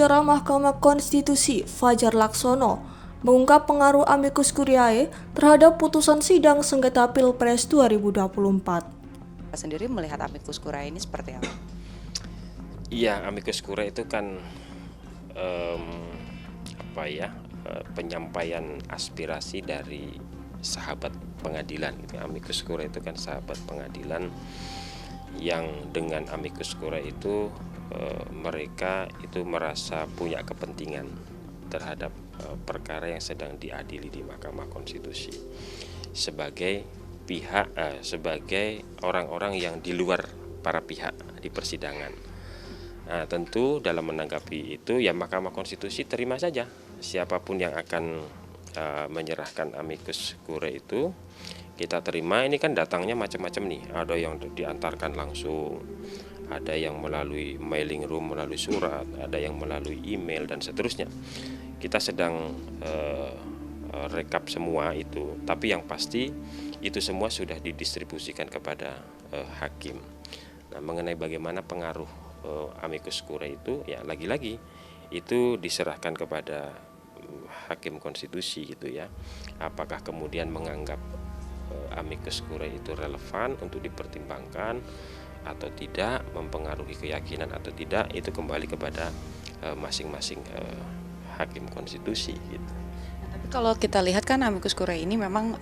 bicara Mahkamah Konstitusi Fajar Laksono mengungkap pengaruh amicus curiae terhadap putusan sidang sengketa Pilpres 2024. Sendiri melihat amicus curiae ini seperti apa? Iya, amicus curiae itu kan penyampaian aspirasi dari sahabat pengadilan. Amicus curiae itu kan sahabat pengadilan yang dengan amicus curiae itu mereka itu merasa punya kepentingan terhadap perkara yang sedang diadili di Mahkamah Konstitusi sebagai pihak sebagai orang-orang yang di luar para pihak di persidangan. Nah, tentu dalam menanggapi itu ya Mahkamah Konstitusi terima saja siapapun yang akan menyerahkan amicus curiae itu kita terima. Ini kan datangnya macam-macam nih, ada yang diantarkan langsung, ada yang melalui mailing room, melalui surat, ada yang melalui email dan seterusnya. Kita sedang rekap semua itu, tapi yang pasti itu semua sudah didistribusikan kepada hakim. Nah, mengenai bagaimana pengaruh amicus curiae itu ya lagi-lagi itu diserahkan kepada hakim konstitusi gitu ya. Apakah kemudian menganggap amicus curiae itu relevan untuk dipertimbangkan atau tidak, mempengaruhi keyakinan atau tidak, itu kembali kepada masing-masing hakim konstitusi gitu. Tapi kalau kita lihat kan amicus curiae ini memang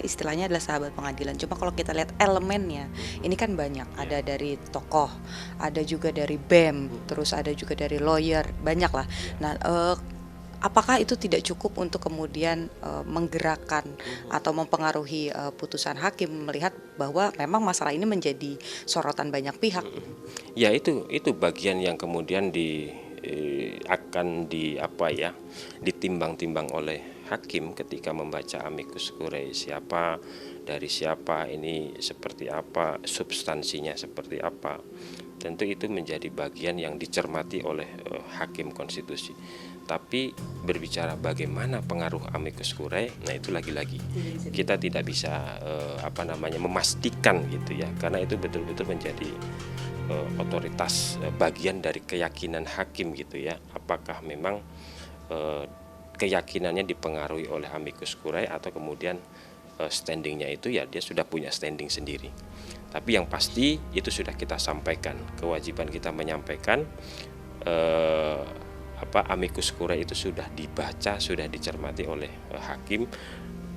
istilahnya adalah sahabat pengadilan. Cuma kalau kita lihat elemennya, ini kan banyak. Ada dari tokoh, ada juga dari BEM, terus ada juga dari lawyer, banyak lah. Nah, apakah itu tidak cukup untuk kemudian menggerakkan atau mempengaruhi putusan hakim melihat bahwa memang masalah ini menjadi sorotan banyak pihak? Ya itu bagian yang kemudian akan ditimbang-timbang oleh hakim ketika membaca amicus curiae, dari siapa, ini seperti apa, substansinya seperti apa. Tentu itu menjadi bagian yang dicermati oleh hakim konstitusi. Tapi berbicara bagaimana pengaruh amicus curiae, nah itu lagi-lagi kita tidak bisa memastikan gitu ya, karena itu betul-betul menjadi otoritas bagian dari keyakinan hakim gitu ya. Apakah memang keyakinannya dipengaruhi oleh amicus curiae atau kemudian standingnya itu ya dia sudah punya standing sendiri. Tapi yang pasti itu sudah kita sampaikan, kewajiban kita menyampaikan amicus curiae itu sudah dibaca, sudah dicermati oleh hakim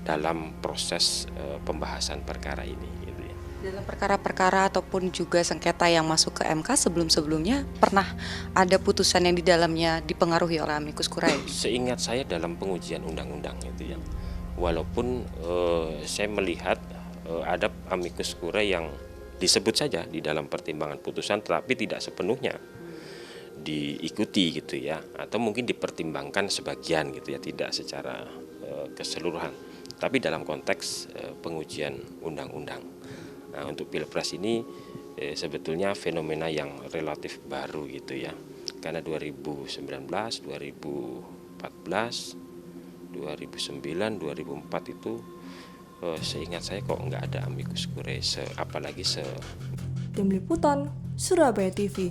dalam proses pembahasan perkara ini gitu ya. Dalam perkara-perkara ataupun juga sengketa yang masuk ke MK sebelum-sebelumnya pernah ada putusan yang di dalamnya dipengaruhi oleh amicus curiae? Seingat saya dalam pengujian undang-undang itu ya. Walaupun saya melihat ada amicus curiae yang disebut saja di dalam pertimbangan putusan tetapi tidak sepenuhnya diikuti gitu ya, atau mungkin dipertimbangkan sebagian gitu ya, tidak secara keseluruhan, tapi dalam konteks pengujian undang-undang. Nah, untuk Pilpres ini sebetulnya fenomena yang relatif baru gitu ya, karena 2019, 2014, 2009, 2004 itu seingat saya kok nggak ada amicus curiae, apalagi Tim Liputan, Surabaya TV.